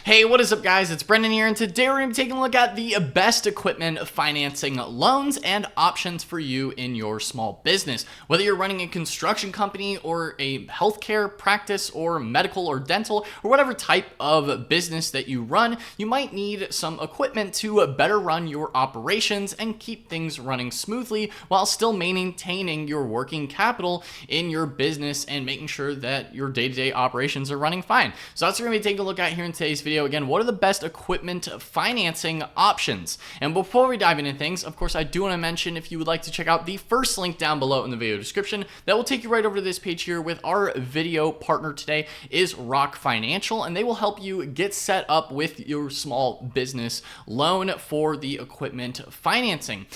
Hey, what is up, guys? It's Brendan here, and today we're going to be taking a look at the best equipment financing loans and options for you in your small business. Whether you're running a construction company or a healthcare practice or medical or dental or whatever type of business that you run, you might need some equipment to better run your operations and keep things running smoothly while still maintaining your working capital in your business and making sure that your day-to-day operations are running fine. So that's what we're going to be taking a look at here in today's video. Again, what are the best equipment financing options? And before we dive into things, of course, I do want to mention, if you would like to check out the first link down below in the video description, that will take you right over to this page here with our video partner today is Rock Financial, and they will help you get set up with your small business loan for the equipment financing.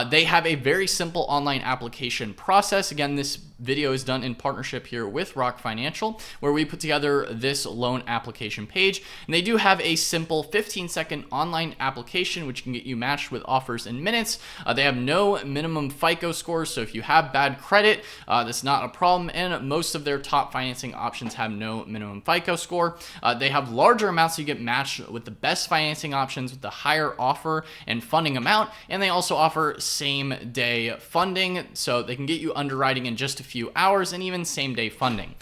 They have a very simple online application process. Again, this video is done in partnership here with Rock Financial, where we put together this loan application page, and they do have a simple 15-second online application which can get you matched with offers in minutes. They have no minimum FICO scores, so if you have bad credit, that's not a problem, and most of their top financing options have no minimum FICO score. They have larger amounts, so you get matched with the best financing options with the higher offer and funding amount, and they also offer same-day funding, so they can get you underwriting in just a few hours and even same-day funding.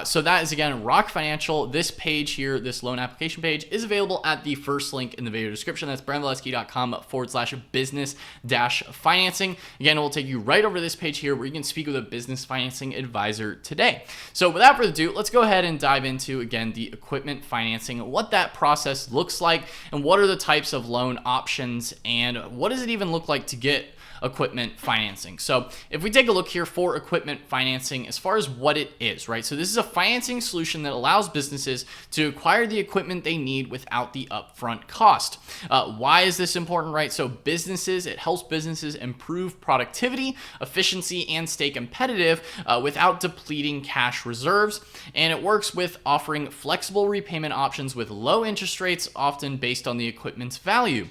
So that is, again, Rock Financial. This page here, this loan application page, is available at the first link in the video description. That's brandvalesky.com/business-financing. Again, it will take you right over to this page here where you can speak with a business financing advisor today. So without further ado, let's go ahead and dive into, again, the equipment financing, what that process looks like, and what are the types of loan options, and what does it even look like to get equipment financing. So if we take a look here for equipment financing, as far as what it is, right? So this is a financing solution that allows businesses to acquire the equipment they need without the upfront cost. Why is this important, right? So it helps businesses improve productivity, efficiency, and stay competitive without depleting cash reserves. And it works with offering flexible repayment options with low interest rates, often based on the equipment's value.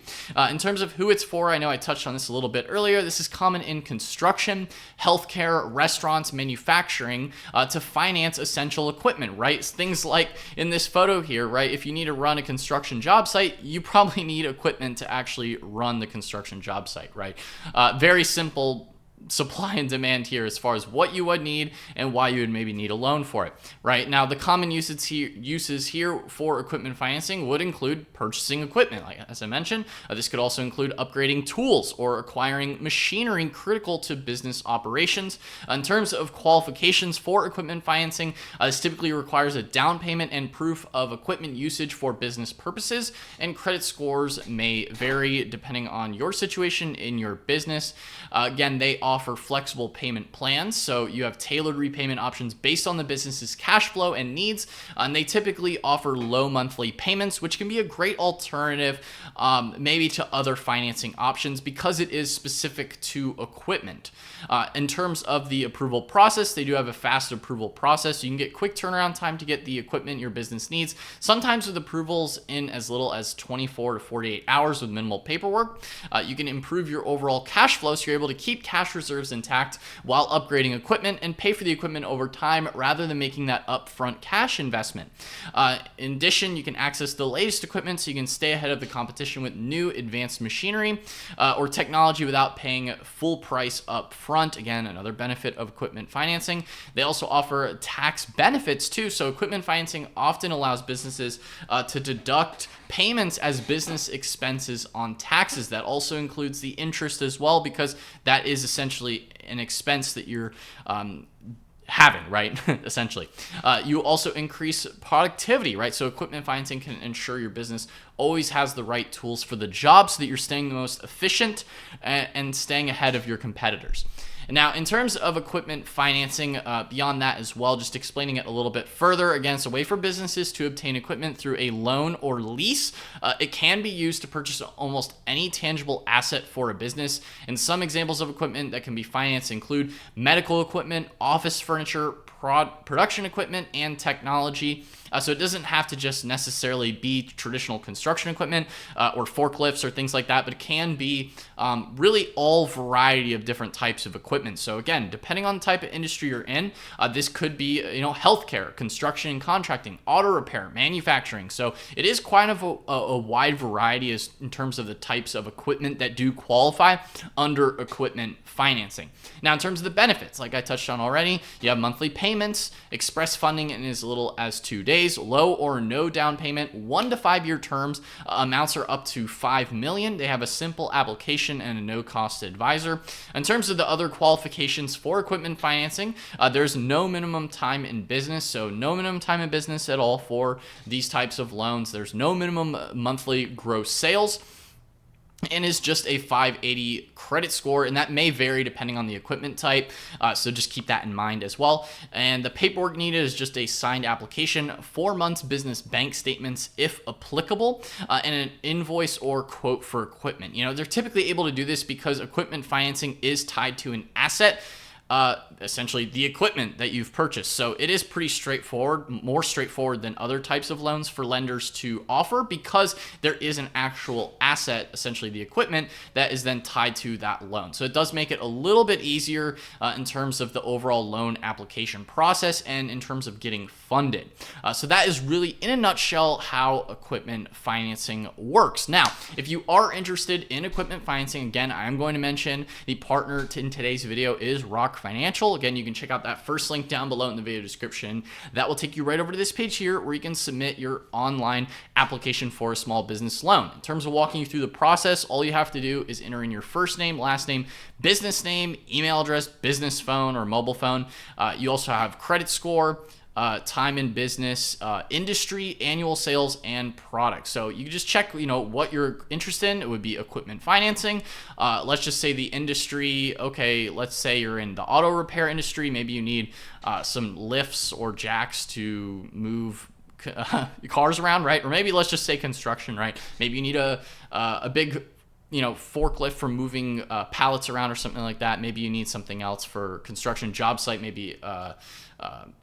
In terms of who it's for, I know I touched on this a little bit earlier. This is common in construction, healthcare, restaurants, manufacturing, to finance essential equipment, right? Things like in this photo here, right? If you need to run a construction job site, you probably need equipment to actually run the construction job site, right? Very simple supply and demand here as far as what you would need and why you would maybe need a loan for it, right? Now, the common uses here for equipment financing would include purchasing equipment. Like, as I mentioned, this could also include upgrading tools or acquiring machinery critical to business operations. In terms of qualifications for equipment financing, this typically requires a down payment and proof of equipment usage for business purposes, and credit scores may vary depending on your situation in your business. Again, they offer flexible payment plans, so you have tailored repayment options based on the business's cash flow and needs, and they typically offer low monthly payments, which can be a great alternative maybe to other financing options because it is specific to equipment. In terms of the approval process, they do have a fast approval process. You can get quick turnaround time to get the equipment your business needs, sometimes with approvals in as little as 24 to 48 hours with minimal paperwork. You can improve your overall cash flow, so you're able to keep cash reserves intact while upgrading equipment and pay for the equipment over time rather than making that upfront cash investment. In addition, you can access the latest equipment so you can stay ahead of the competition with new advanced machinery or technology without paying full price up front. Again, another benefit of equipment financing. They also offer tax benefits too. So equipment financing often allows businesses to deduct payments as business expenses on taxes. That also includes the interest as well, because that is essentially an expense that you're having, right? Essentially. You also increase productivity, right? So equipment financing can ensure your business always has the right tools for the job so that you're staying the most efficient and staying ahead of your competitors. And now, in terms of equipment financing, beyond that as well, just explaining it a little bit further, again, it's a way for businesses to obtain equipment through a loan or lease. It can be used to purchase almost any tangible asset for a business. And some examples of equipment that can be financed include medical equipment, office furniture, production equipment and technology. So it doesn't have to just necessarily be traditional construction equipment or forklifts or things like that, but it can be really all variety of different types of equipment. So again, depending on the type of industry you're in, this could be, healthcare, construction and contracting, auto repair, manufacturing. So it is quite of a wide variety in terms of the types of equipment that do qualify under equipment financing. Now, in terms of the benefits, like I touched on already, you have monthly payments, express funding in as little as 2 days, low or no down payment, 1 to 5 year terms, amounts are up to $5 million. They have a simple application and a no cost advisor. In terms of the other qualifications for equipment financing, there's no minimum time in business. So no minimum time in business at all for these types of loans. There's no minimum monthly gross sales, and is just a 580 credit score, and that may vary depending on the equipment type, so just keep that in mind as well. And the paperwork needed is just a signed application, 4 months business bank statements if applicable, and an invoice or quote for equipment. They're typically able to do this because equipment financing is tied to an asset, essentially the equipment that you've purchased. So it is pretty straightforward, more straightforward than other types of loans for lenders to offer, because there is an actual asset, essentially the equipment, that is then tied to that loan. So it does make it a little bit easier in terms of the overall loan application process and in terms of getting funded. So that is really, in a nutshell, how equipment financing works. Now, if you are interested in equipment financing, again, I am going to mention the partner in today's video is Rock Financial. Again, you can check out that first link down below in the video description. That will take you right over to this page here where you can submit your online application for a small business loan. In terms of walking you through the process, all you have to do is enter in your first name, last name, business name, email address, business phone or mobile phone. You also have credit score, time in business, industry, annual sales, and products. So you just check, what you're interested in. It would be equipment financing. Let's just say the industry. Okay, let's say you're in the auto repair industry. Maybe you need some lifts or jacks to move cars around, right? Or maybe let's just say construction, right? Maybe you need a big forklift for moving pallets around or something like that. Maybe you need something else for construction job site, maybe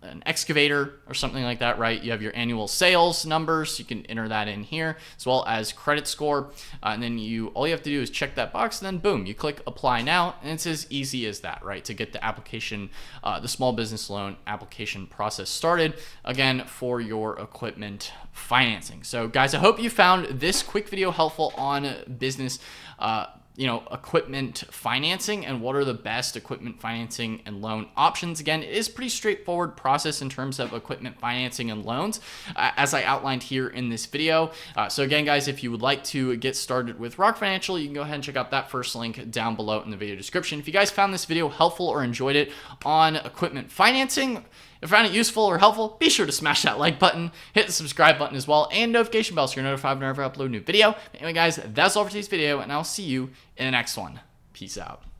an excavator or something like that, right? You have your annual sales numbers. You can enter that in here, as well as credit score. And then all you have to do is check that box, and then boom, you click apply now. And it's as easy as that, right? To get the application, the small business loan application process started, again, for your equipment financing. So guys, I hope you found this quick video helpful on business equipment financing and what are the best equipment financing and loan options. Again, it is pretty straightforward process in terms of equipment financing and loans, as I outlined here in this video. So again, guys, if you would like to get started with Rock Financial, you can go ahead and check out that first link down below in the video description. If you guys found this video helpful or enjoyed it on equipment financing, if you found it useful or helpful, be sure to smash that like button, hit the subscribe button as well, and notification bell so you're notified whenever I upload a new video. Anyway, guys, that's all for today's video, and I'll see you in the next one. Peace out.